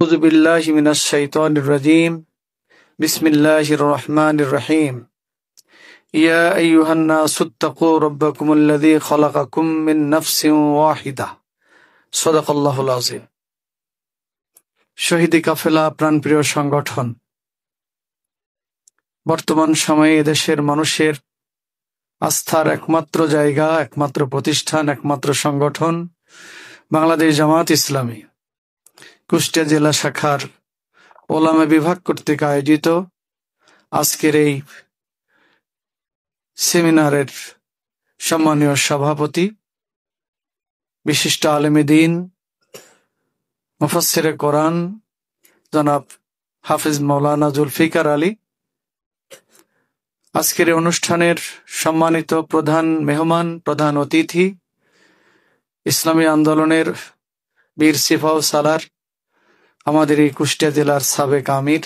أعوذ بالله من الشيطان الرجيم بسم الله الرحمن الرحيم يا أيها الناس اتقوا ربكم الذي خلقكم من نفس واحدة صدق الله العظيم শহীদি কাফেলা প্রাণপ্রিয় সংগঠন বর্তমান সময়ে দেশের মানুষের আস্থার একমাত্র জায়গা, একমাত্র প্রতিষ্ঠান, একমাত্র সংগঠন বাংলাদেশ জামাত ইসলামী কুষ্টিয়া জেলা শাখার ওলামা বিভাগ কর্তৃক আয়োজিত আজকের এই সেমিনারের সম্মানীয় সভাপতি, বিশিষ্ট আলেমে দ্বীন, মুফাসসিরে কোরআন জনাব হাফিজ মাওলানা জুলফিকার আলী, আজকের এই অনুষ্ঠানের সম্মানিত প্রধান মেহমান, প্রধান অতিথি, ইসলামী আন্দোলনের বীর সিপাহ সালার, আমাদের এই কুষ্টিয়া জেলার সাবেক আমির,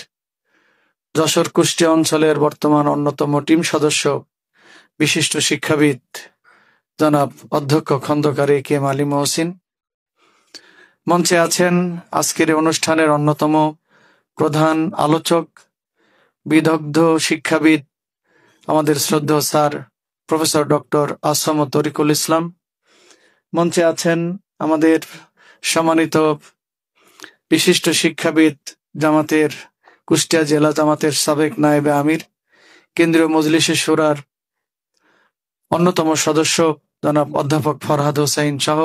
যশোর কুষ্টিয়া অঞ্চলের বর্তমান অন্যতম টিম সদস্য, বিশিষ্ট শিক্ষাবিদ জনাব অধ্যক্ষ খন্দকার A.K.M আলী মহসিন, মঞ্চে আছেন আজকের এই অনুষ্ঠানের অন্যতম প্রধান আলোচক, বিদগ্ধ শিক্ষাবিদ আমাদের শ্রদ্ধেয় sir professor doctor Assam Tarikul ইসলাম, মঞ্চে আছেন আমাদের সম্মানিত বিশিষ্ট শিক্ষাবিদ জামাতের কুষ্টিয়া জেলা জামাতের সাবেক নায়েবে আমির, কেন্দ্রীয় মজলিসে শুরার অন্যতম সদস্য জনাব অধ্যাপক ফরহাদ হোসাইন সহ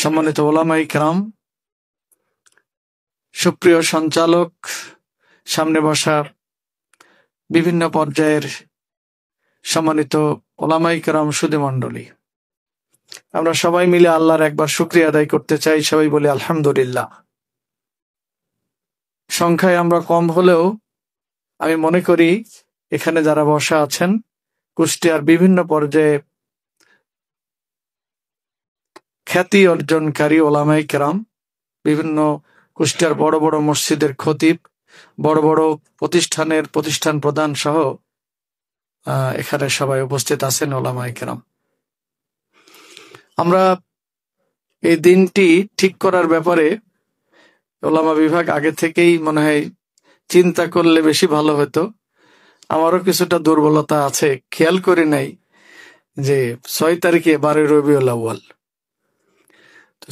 সম্মানিত ওলামায়ে কেরাম, সুপ্রিয় সঞ্চালক, সামনে বসা বিভিন্ন পর্যায়ের সম্মানিত ওলামায়ে কেরাম, সুধী মণ্ডলী, আমরা সবাই মিলে আল্লাহর একবার শুকরিয়া আদায় করতে চাই। সবাই বলি আলহামদুলিল্লাহ। সংখ্যায় আমরা কম হলেও আমি মনে করি এখানে যারা বসা আছেন কুষ্টিয়ার বিভিন্ন পর্যায়ে খ্যাতি অর্জনকারী ওলামায়ে কেরাম, বিভিন্ন কুষ্টিয়ার বড় বড় মসজিদের খতিব, বড় বড় প্রতিষ্ঠানের প্রতিষ্ঠান প্রধান সহ এখানে সবাই উপস্থিত আছেন ওলামায়ে কেরাম। আমরা এই দিনটি ঠিক করার ব্যাপারে ওলামা বিভাগ আগে থেকেই মনে হয় চিন্তা করলে বেশি ভালো হতো। আমারও কিছুটা দুর্বলতা আছে, খেয়াল করি নাই যে 6 তারিখে 12 রবিউল আউয়াল।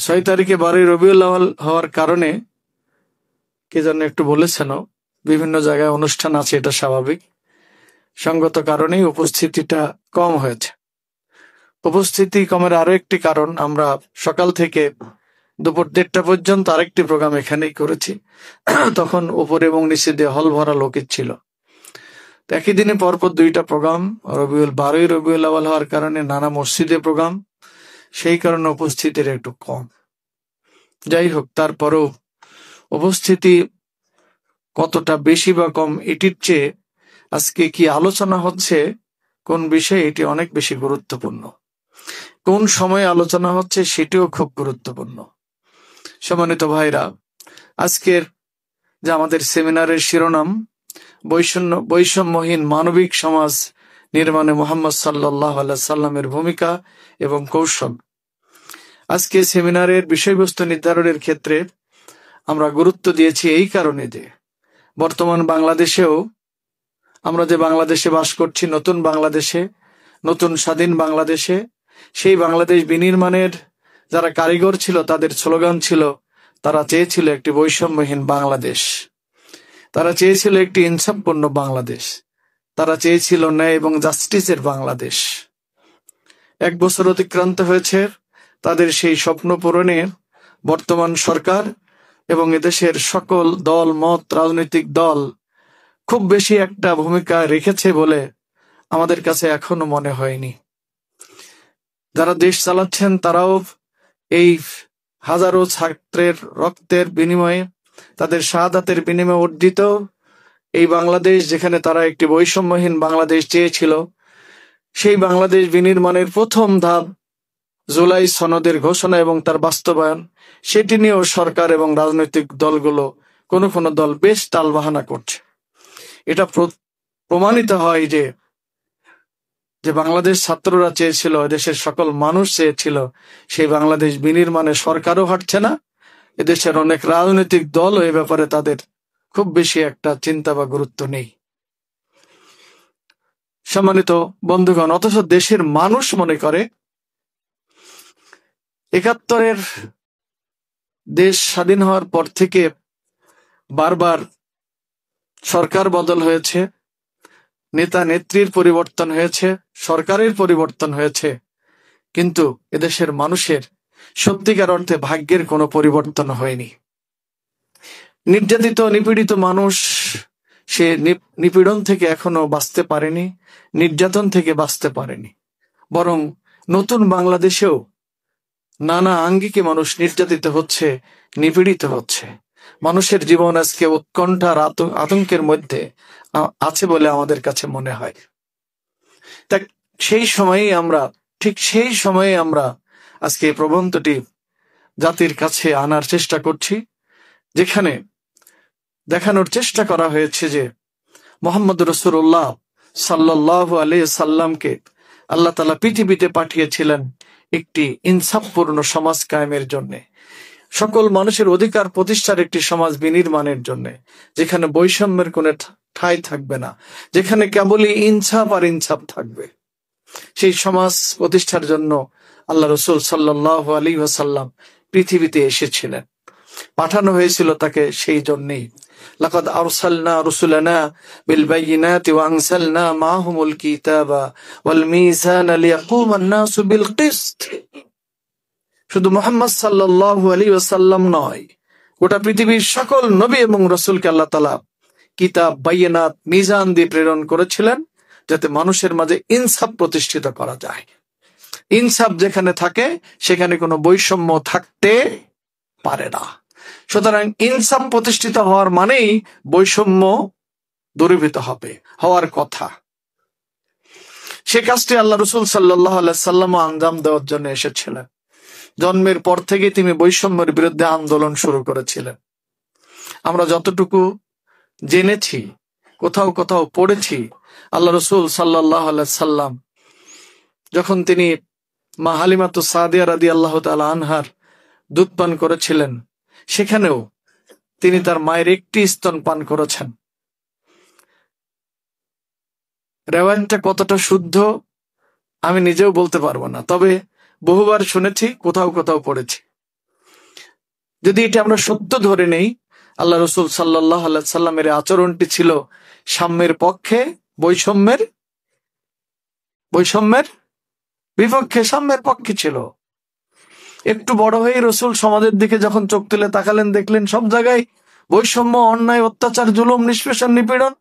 6 তারিখে 12 রবিউল আউয়াল হওয়ার কারণে কে যেন একটু বলেছেন বিভিন্ন জায়গায় অনুষ্ঠান আছে, এটা স্বাভাবিক, সঙ্গত কারণেই উপস্থিতিটা কম হয়েছে। উপস্থিতি কমের আরো একটি কারণ, আমরা সকাল থেকে দুপুর 1:30টা পর্যন্ত আরেকটি প্রোগ্রাম এখানেই করেছি, তখন উপরে এবং নিচে দিয়ে হল ভরা লোকের ছিল। একই দিনে পরপর 2টা প্রোগ্রাম, 12 রবিউল আউয়াল হওয়ার কারণে নানা মসজিদে প্রোগ্রাম, সেই কারণে উপস্থিতির একটু কম। যাই হোক, তারপরেও উপস্থিতি কতটা বেশি বা কম এটির চেয়ে আজকে কি আলোচনা হচ্ছে, কোন বিষয়ে, এটি অনেক বেশি গুরুত্বপূর্ণ। কোন সময়ে আলোচনা হচ্ছে সেটিও খুব গুরুত্বপূর্ণ। সম্মানিত ভাইরা, আজকের যে আমাদের সেমিনারের শিরোনাম বৈষম্যহীন মানবিক সমাজ নির্মাণে মুহাম্মদ সাল্লাল্লাহু আলাইহি সাল্লামের ভূমিকা এবং কৌশল। আজকে সেমিনারের বিষয়বস্তু নির্ধারণের ক্ষেত্রে আমরা গুরুত্ব দিয়েছি এই কারণে যে বর্তমান বাংলাদেশেও, আমরা যে বাংলাদেশে বাস করছি, নতুন বাংলাদেশে, নতুন স্বাধীন বাংলাদেশে, সেই বাংলাদেশ বিনির্মাণের যারা কারিগর ছিল তাদের স্লোগান ছিল, তারা চেয়েছিল একটি বৈষম্যহীন বাংলাদেশ, তারা চেয়েছিল একটি ইনসাফপূর্ণ বাংলাদেশ, তারা চেয়েছিল ন্যায় এবং জাস্টিসের বাংলাদেশ। 1 বছর অতিক্রান্ত হয়েছে তাদের সেই স্বপ্ন পূরণে বর্তমান সরকার এবং এদেশের সকল দল মত, রাজনৈতিক দল খুব বেশি একটা ভূমিকা রেখেছে বলে আমাদের কাছে এখনো মনে হয়নি। যারা দেশ চালাচ্ছেন তারাও এই হাজারো ছাত্রের রক্তের বিনিময়ে, তাদের শাহাদাতের বিনিময়ে অর্জিত এই বাংলাদেশ, যেখানে তারা একটি বৈষম্যহীন বাংলাদেশ চেয়েছিল, সেই বাংলাদেশ বিনির্মাণের প্রথম ধাপ জুলাই সনদের ঘোষণা এবং তার বাস্তবায়ন, সেটি নিয়েও সরকার এবং রাজনৈতিক দলগুলো, কোনো কোনো দল বেশ টালবাহানা করছে। এটা প্রমাণিত হয় যে বাংলাদেশ ছাত্ররা চেয়েছিল, দেশের সকল মানুষ চেয়েছিল, সেই বাংলাদেশ বিনির্মাণে সরকারও হাঁটছে না, এদেশের অনেক রাজনৈতিক দল এ ব্যাপারে তাদের খুব বেশি একটা চিন্তা বা গুরুত্ব নেই। সম্মানিত বন্ধুগণ, অথচ দেশের মানুষ মনে করে ৭১-এর দেশ স্বাধীন হওয়ার পর থেকে বারবার সরকার বদল হয়েছে, নেতা নেত্রীর পরিবর্তন হয়েছে, সরকারের পরিবর্তন হয়েছে, কিন্তু এদেশের মানুষের সত্যিকার অর্থে ভাগ্যের কোনো পরিবর্তন হয়নি। নির্যাতিত নিপীড়িত মানুষ সে নিপীড়ন থেকে এখনো বাঁচতে পারেনি, নির্যাতন থেকে বাঁচতে পারেনি, বরং নতুন বাংলাদেশেও নানা আঙ্গিকে মানুষ নির্যাতিত হচ্ছে, নিপীড়িত হচ্ছে। মানুষের জীবন আজকে উৎকণ্ঠার আতঙ্কের মধ্যে আছে বলে আমাদের কাছে মনে হয়। তা সেই সময়ে আমরা আজকে এই প্রবন্ধটি জাতির কাছে আনার চেষ্টা করছি, যেখানে দেখানোর চেষ্টা করা হয়েছে যে মুহাম্মদ রাসূলুল্লাহ সাল্লাল্লাহু আলাইহি সাল্লামকে আল্লাহ তাআলা পৃথিবীতে পাঠিয়েছিলেন একটি ইনসাফপূর্ণ সমাজ কায়েমের জন্য, সকল মানুষের অধিকার প্রতিষ্ঠার একটি সমাজ বিনির্মাণের জন্য, যেখানে বৈষম্যের কোনো ঠাঁই থাকবে না, যেখানে কেবলই ইনসাফ আর ইনসাফ থাকবে। সেই সমাজ প্রতিষ্ঠার জন্য আল্লাহ রাসূল সাল্লাল্লাহু আলাইহি ওয়াসাল্লাম পৃথিবীতে এসেছিলেন, পাঠানো হয়েছিল তাকে সেই জন্যই। লাকাদ আরসালনা রুসুলানা বিল বাইয়িনাতি ওয়া আনসালনা মাআহুমুল কিতাবা ওয়াল মিজানা লিয়াকুমান নাসু বিল কিসত। শুধু মুহাম্মদ সাল্লাল্লাহু আলাইহি ওয়াসাল্লাম নয়, গোটা পৃথিবীর সকল নবী এবং রাসূলকে আল্লাহ তাআলা কিতাব, বাইয়িনাত, মিজান দিয়ে প্রেরণ করেছিলেন, যাতে মানুষের মাঝে ইনসাফ প্রতিষ্ঠিত করা যায়। ইনসাফ যেখানে থাকে সেখানে কোনো বৈষম্য থাকতে পারে না। সুতরাং ইনসাফ প্রতিষ্ঠিত হওয়ার মানেই বৈষম্য দূরীভূত হওয়ার কথা। সে কাজটি আল্লাহ রাসূল সাল্লাল্লাহু আলাইহি সাল্লাম আঞ্জাম দেওয়ার জন্য এসেছিলেন। জন্মের পর থেকে তিনি বৈষম্যের বিরুদ্ধে আন্দোলন শুরু করেছিলেন। আমরা যতটুকু জেনেছি, কোথাও কোথাও পড়েছি, আল্লাহ রাসূল সাল্লাল্লাহু আলাইহি সাল্লাম যখন তিনি মা হালিমাতুস সাদিয়া রাদিয়াল্লাহু তাআলা আনহার দুধ পান করেছিলেন, সেখানেও তিনি তার মায়ের একটি স্তন পান করেছেন। রেওয়ায়াতটা কতটা শুদ্ধ আমি নিজেও বলতে পারবো না, তবে বহুবার শুনেছি, কোথাও কোথাও পড়েছি। যদি এটা আমরা সত্য ধরে নেই, আল্লাহ রাসূল সাল্লাল্লাহু আলাইহি সাল্লামের আচরণটি ছিল সাম্যের পক্ষে, বৈষম্যের বিপক্ষে, সাম্যের পক্ষে ছিল। একটু বড় হয়ে রাসূল সমাজের দিকে যখন চোখ তুলে তাকালেন, দেখলেন সব জায়গায় বৈষম্য, অন্যায়, অত্যাচার, জুলুম, নিষ্পেষণ, নিপীড়ন।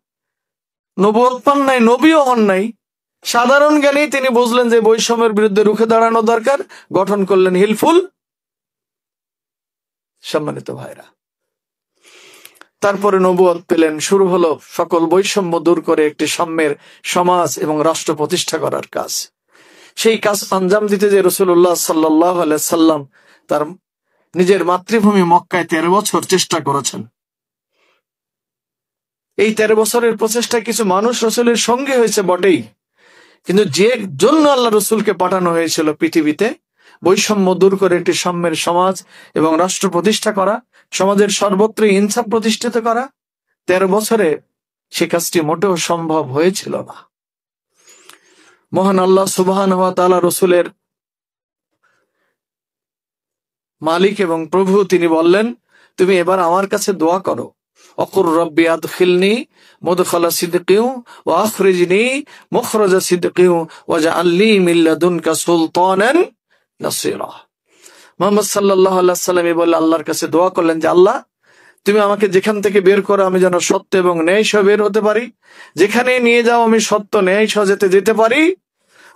নবুয়ত পান নাই, নবীও হন নাই, সাধারণ জ্ঞানেই তিনি বুঝলেন যে বৈষম্যের বিরুদ্ধে রুখে দাঁড়ানো দরকার, গঠন করলেন হিলফুল। সম্মানিত ভাইরা, তারপরে নবুয়ত পেলেন, শুরু হলো সকল বৈষম্য দূর করে একটি সাম্যের সমাজ এবং রাষ্ট্র প্রতিষ্ঠা করার কাজ। সেই কাজ আঞ্জাম দিতে যে রাসূলুল্লাহ সাল্লাল্লাহু আলাইহি সাল্লাম তার নিজের মাতৃভূমি মক্কায় 13 বছর চেষ্টা করেছেন। এই 13 বছরের প্রচেষ্টায় কিছু মানুষ রাসূলের সঙ্গে হয়েছে বটেই, কিন্তু যে জন্য আল্লাহ রাসূলকে পাঠানো হয়েছিল পৃথিবীতে, বৈষম্য দূর করে একটি সাম্যের সমাজ এবং রাষ্ট্র প্রতিষ্ঠা করা, সমাজের সর্বত্র ইনসাফ প্রতিষ্ঠিত করা, 13 বছরে সে কাজটি মোটেও সম্ভব হয়েছিল না। মহান আল্লাহ সুবহানাহু ওয়া তাআলা রাসূলের মালিক এবং প্রভু, তিনি বললেন, তুমি এবার আমার কাছে দোয়া করো, অকুর রব্বি আদখিলনি মুদখালা সিদকিন ওয়া আখরিজনি মুখরাজা সিদকিন ওয়াজআলনি মিন লাদুনকা সুলতানান নাসিরা। মুহাম্মদ সাল্লাল্লাহু আলাইহি সাল্লাম বলে আল্লাহর কাছে দোয়া করলেন যে আল্লাহ, তুমি আমাকে যেখান থেকে বের করো আমি যেন সত্য এবং ন্যায় সহ বের হতে পারি, যেখানে নিয়ে যাও আমি সত্য ন্যায় সহ যেতে পারি।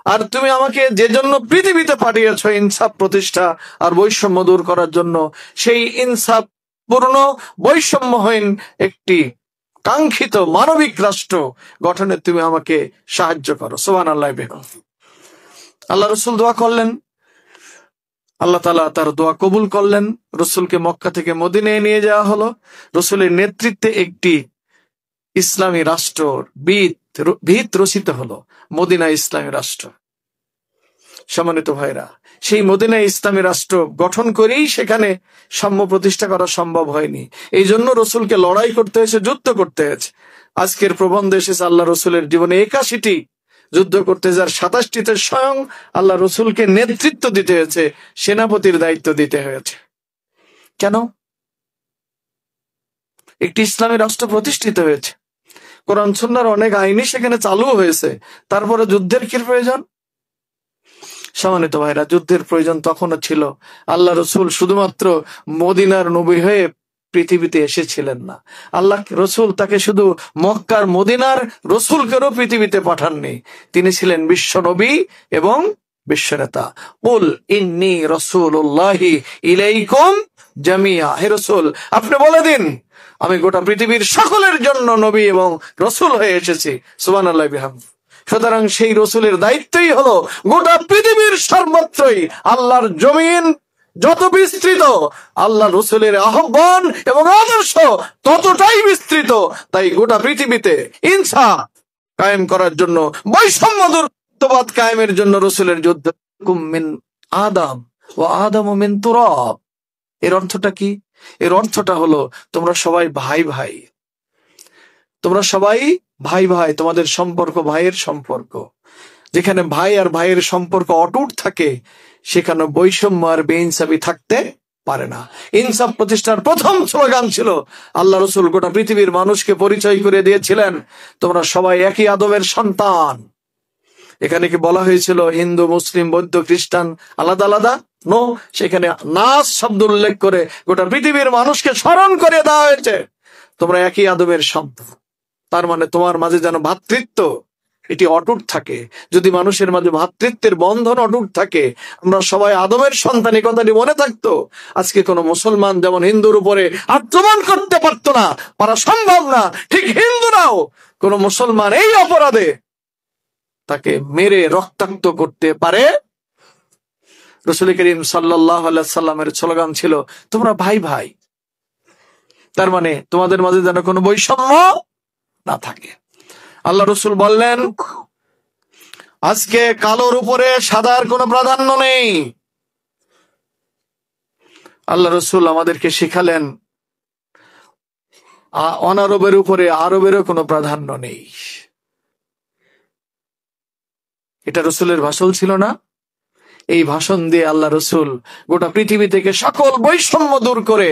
আর তুমি আমাকে যে জন্য পৃথিবীতে পাঠিয়েছো, ইনসাফ প্রতিষ্ঠা আর বৈষম্য দূর করার জন্য, সেই ইনসাফ পূর্ণ বৈষম্যহীন একটি কাঙ্ক্ষিত মানবিক রাষ্ট্র গঠনে তুমি আমাকে সাহায্য করো। সুবহানাল্লাহ। আল্লাহ রাসূল দোয়া করলেন, আল্লাহ তাআলা তার দোয়া কবুল করলেন। রাসূলকে মক্কা থেকে মদিনায় নিয়ে যাওয়া হলো। রাসূলের নেতৃত্বে একটি ইসলামী রাষ্ট্র ভিত রচিত হলো, মদিনা ইসলামী রাষ্ট্র। সম্মানিত ভাইরা, সেই মদিনায় ইসলামী রাষ্ট্র গঠন করেই সেখানে সাম্য প্রতিষ্ঠা করা সম্ভব হয়নি। এই জন্য রসুলকে লড়াই করতে হয়েছে, যুদ্ধ করতে হয়েছে। আজকের প্রবন্ধ এসেছে আল্লাহ রসুলের জীবনে 81টি যুদ্ধ করতে, যার 27টিতে স্বয়ং আল্লাহ রসুলকে নেতৃত্ব দিতে হয়েছে, সেনাপতির দায়িত্ব দিতে হয়েছে। কেন? একটি ইসলামী রাষ্ট্র প্রতিষ্ঠিত হয়েছে, কোরআন সুন্নাহর অনেক আইনি সেখানে চালু হয়েছে, তারপরে যুদ্ধের কি প্রয়োজন? সম্মানিত ভাইরা, যুদ্ধের প্রয়োজন তখনও ছিল। আল্লাহ রসুল শুধুমাত্র মদিনার নবী হয়ে পৃথিবীতে এসেছিলেন না। আল্লাহ রসুল তাকে শুধু মক্কার মদিনার রসুলকেও পৃথিবীতে পাঠাননি, তিনি ছিলেন বিশ্ব নবী এবং বিশ্ব নেতা। কুল ইন্নী রাসূলুল্লাহি ইলাইকুম জামিয়া, হে রসুল আপনি বলে দিন আমি গোটা পৃথিবীর সকলের জন্য নবী এবং রসুল হয়ে এসেছি। সুবহানাল্লাহি বিহামদিহি। সুতরাং সেই রসুলের দায়িত্বই হলো গোটা পৃথিবীর সর্বত্রই আল্লাহর জমিন যত বিস্তৃত, আল্লাহ রসুলের আহ্বান এবং আদর্শ ততটাই বিস্তৃত। তাই গোটা পৃথিবীতে ইনসাফ কায়েম করার জন্য, বৈষম্য দূরত্ববাদ কায়েমের জন্য রসুলের যুদ্ধ। মিন আদম ওয়া আদম মিন তুরাব। এর অর্থটা কি? এর অর্থটা হলো তোমরা সবাই ভাই ভাই, তোমরা সবাই ভাই ভাই, তোমাদের সম্পর্ক ভাইয়ের সম্পর্ক। যেখানে ভাই আর ভাইয়ের সম্পর্ক অটুট থাকে সেখানে বৈষম্য আর বেইনসাফি থাকতে পারে না। ইনসাফ প্রতিষ্ঠার প্রথম স্লোগান ছিল, আল্লাহ রসুল গোটা পৃথিবীর মানুষকে পরিচয় করে দিয়েছিলেন তোমরা সবাই একই আদমের সন্তান। এখানে কি বলা হয়েছিল হিন্দু, মুসলিম, বৌদ্ধ, খ্রিস্টান আলাদা আলাদা? নো, সেখানে নাস শব্দ উল্লেখ করে গোটা পৃথিবীর মানুষকে স্মরণ করে দেওয়া হয়েছে তোমরা একই আদমের সন্তান। তার মানে তোমার মাঝে যেন ভ্রাতৃত্ব এটি অটুট থাকে। যদি মানুষের মাঝে ভ্রাতৃত্বের বন্ধন অটুট থাকে, আমরা সবাই আদমের সন্তান, এই কথাটি মনে থাকতো, আজকে কোনো মুসলমান যেমন হিন্দুর উপরে আক্রমণ করতে পারতো না, পারা সম্ভব না, ঠিক হিন্দুরাও কোনো মুসলমান এই অপরাধে তাকে মেরে রক্তাক্ত করতে পারে। রাসূল করিম সাল্লাল্লাহু আলাইহি সাল্লামের স্লোগান ছিল তোমরা ভাই ভাই। তার মানে তোমাদের মাঝে যেন কোনো বৈষম্য না থাকে। আল্লাহ রসুল বললেন আজকে কালোর উপরে সাদার কোনো প্রাধান্য নেই। আল্লাহ রসুল আমাদেরকে শিখালেন অনারবের উপরে আরবেরও কোনো প্রাধান্য নেই। এটা রসুলের ভাষণ ছিল না? এই ভাষণ দিয়ে আল্লাহ রসুল গোটা পৃথিবী থেকে সকল বৈষম্য দূর করে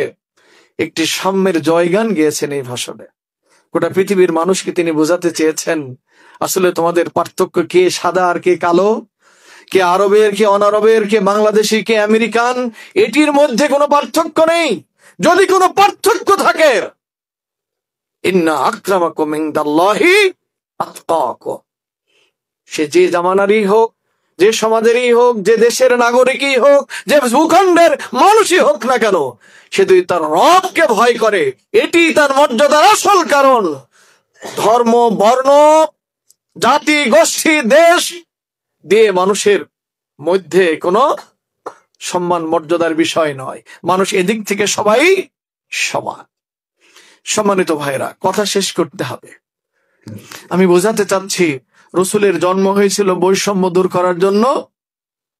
একটি সাম্যের জয়গান গেয়েছেন। এই ভাষণে গোটা পৃথিবীর মানুষকে তিনি বোঝাতে চেয়েছেন আসলে তোমাদের পার্থক্য কে সাদা আর কে কালো, কে আরবের, কে অনারবের, কে বাংলাদেশি, কে আমেরিকান, এটির মধ্যে কোনো পার্থক্য নেই। যদি কোনো পার্থক্য থাকে, ইন্না আকরামাকুম ইনদাল্লাহি আতকাকুম, সে যে জামানারই হোক, যে সমাজেরই হোক, যে দেশের নাগরিকই হোক, যে ভূখণ্ডের মানুষই হোক না কেন, সে যদি তার রবকে ভয় করে, এটি তার মর্যাদার আসল কারণ। ধর্ম, বর্ণ, জাতি, গোষ্ঠী, দেশ দিয়ে মানুষের মধ্যে কোনো সম্মান মর্যাদার বিষয় নয়। মানুষ এদিক থেকে সবাই সমান। সম্মানিত ভাইরা, কথা শেষ করতে হবে। আমি বোঝাতে চাচ্ছি রসুলের জন্ম হয়েছিল বৈষম্য দূর করার জন্য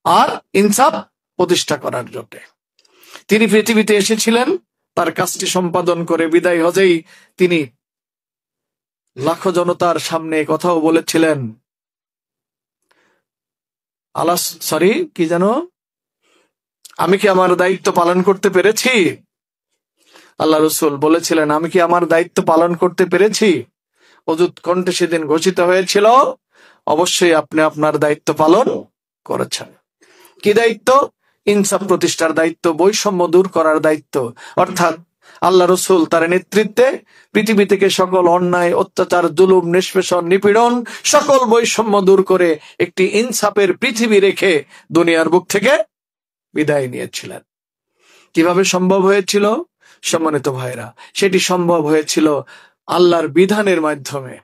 আর ইনসাফ প্রতিষ্ঠা করার জন্য। তিনি পৃথিবীতে এসেছিলেন, তার কাজটি সম্পাদন করে বিদায় হজেই তিনি লাখো জনতার সামনে কথাও বলেছিলেন, কি জানো, আমি কি আমার দায়িত্ব পালন করতে পেরেছি? আল্লাহ রসুল বলেছিলেন আমি কি আমার দায়িত্ব পালন করতে পেরেছি? অযুত কণ্ঠে সেদিন ঘোষিত হয়েছিল অবশ্যই আপনি আপনার দায়িত্ব পালন করেছেন। কি দায়িত্ব? ইনসাফ প্রতিষ্ঠার দায়িত্ব, বৈষম্য দূর করার দায়িত্ব। অর্থাৎ আল্লাহ রসুল তার নেতৃত্বে পৃথিবী থেকে সকল অন্যায়, অত্যাচার, জুলুম, নিষ্পেষণ, নিপীড়ন, সকল বৈষম্য দূর করে একটি ইনসাফের পৃথিবী রেখে দুনিয়ার বুক থেকে বিদায় নিয়েছিলেন। কিভাবে সম্ভব হয়েছিল? সম্মানিত ভাইরা, সেটি সম্ভব হয়েছিল আল্লাহর বিধানের মাধ্যমে,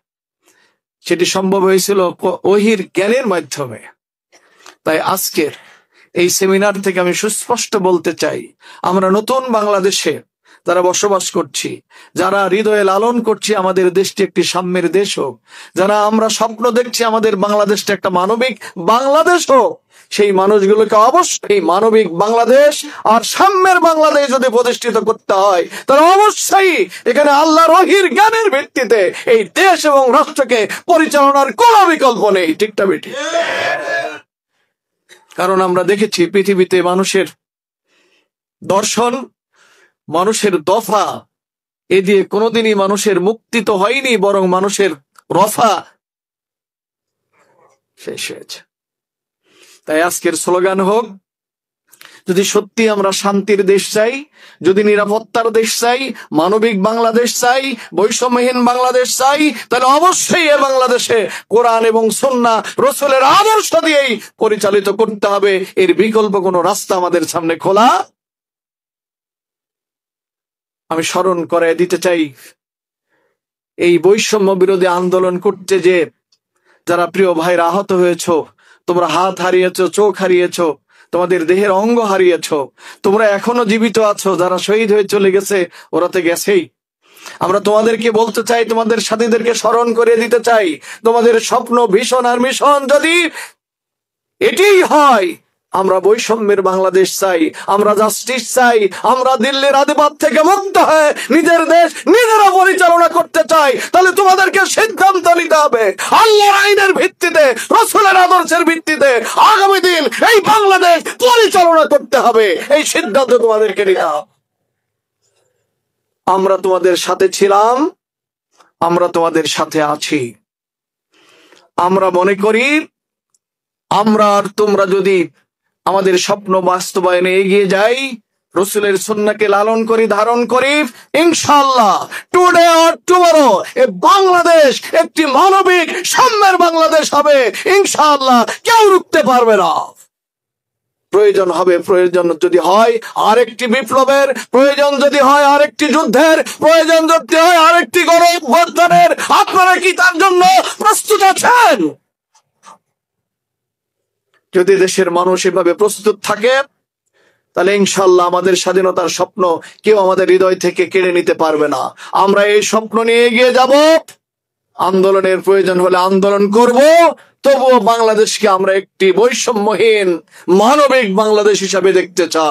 সেটি সম্ভব হয়েছিল ওহীর জ্ঞানের মাধ্যমে। তাই আজকের এই সেমিনার থেকে আমি সুস্পষ্ট বলতে চাই, আমরা নতুন বাংলাদেশে যারা বসবাস করছি, যারা হৃদয়ে লালন করছি আমাদের দেশটি একটি সাম্যের দেশ হোক, যারা আমরা স্বপ্ন দেখছি আমাদের বাংলাদেশটা একটা মানবিক বাংলাদেশ হোক, সেই মানুষগুলোকে অবশ্যই মানবিক বাংলাদেশ আর সাম্যের বাংলাদেশ যদি প্রতিষ্ঠিত করতে হয়, তাহলে অবশ্যই এখানে আল্লাহর ওহীর জ্ঞানের ভিত্তিতে এই দেশ এবং রাষ্ট্রকে পরিচালনার কোনো বিকল্প নেই। ঠিকটা বেটি? কারণ আমরা দেখেছি পৃথিবীতে মানুষের দর্শন, মানুষের দফা, এ দিয়ে কোনোদিনই মানুষের মুক্তি তো হয়নি, বরং মানুষের রফা শেষ হয়েছে। তাই আজকের স্লোগান হোক, যদি সত্যি আমরা শান্তির দেশ চাই, যদি নিরাপত্তার দেশ চাই, মানবিক বাংলাদেশ চাই, বৈষম্যহীন বাংলাদেশ চাই, তাহলে অবশ্যই এ বাংলাদেশে কোরআন এবং সুন্নাহ রাসূলের আদর্শ দিয়েই পরিচালিত করতে হবে। এর বিকল্প কোনো রাস্তা আমাদের সামনে খোলা। আমি স্মরণ করে দিতে চাই, এই বৈষম্য বিরোধী আন্দোলন করতে যে যারা প্রিয় ভাইরা আহত হয়েছ, তোমরা হাত হারিয়েছো, চোখ হারিয়েছো, তোমাদের দেহের অঙ্গ হারিয়েছো, তোমরা এখনো জীবিত আছো, যারা শহীদ হয়ে চলে গেছে ওরা তো গেছেই। আমরা তোমাদেরকে বলতে চাই, তোমাদের সাথীদেরকে স্মরণ করে দিতে চাই, তোমাদের স্বপ্ন, ভীষণ আর মিশন যদি এটিই হয়, আমরা বৈষম্যের বাংলাদেশ চাই, আমরা জাস্টিস চাই, আমরা দিল্লির আধিপত্য থেকে মুক্ত হয়ে নিজের দেশ নিজেরা পরিচালনা করতে চাই, তাহলে তোমাদেরকে সিদ্ধান্ত নিতে হবে আল্লাহর আইনের ভিত্তিতে, রাসূলের আদর্শের ভিত্তিতে আগামী দিন এই বাংলাদেশ পরিচালনা করতে হবে। এই সিদ্ধান্ত তোমাদেরকে নিতে হবে। আমরা তোমাদের সাথে ছিলাম, আমরা তোমাদের সাথে আছি। আমরা মনে করি আমরা আর তোমরা যদি আমাদের স্বপ্ন বাস্তবায়নে এগিয়ে যাই, রাসূলের সুন্নাহকে লালন করি, ধারণ করি, ইনশাআল্লাহ টুডে অর টুমরো এ বাংলাদেশ একটি মানবিক সাম্যের বাংলাদেশ হবে। ইনশাআল্লাহ কেউ রুখতে পারবে না। প্রয়োজন হবে, প্রয়োজন যদি হয় আরেকটি বিপ্লবের, প্রয়োজন যদি হয় আরেকটি যুদ্ধের, প্রয়োজন যদি হয় আরেকটি গণ অভ্যুত্থানের, আপনারা কি তার জন্য প্রস্তুত আছেন? যদি দেশের মানুষ এভাবে প্রস্তুত থাকে, তাহলে ইনশাআল্লাহ আমাদের স্বাধীনতার স্বপ্ন কেউ আমাদের হৃদয় থেকে কেড়ে নিতে পারবে না। আমরা এই স্বপ্ন নিয়ে এগিয়ে যাব, আন্দোলনের প্রয়োজন হলে আন্দোলন করব, তবুও বাংলাদেশকে আমরা একটি বৈষম্যহীন মানবিক বাংলাদেশ হিসাবে দেখতে চাই।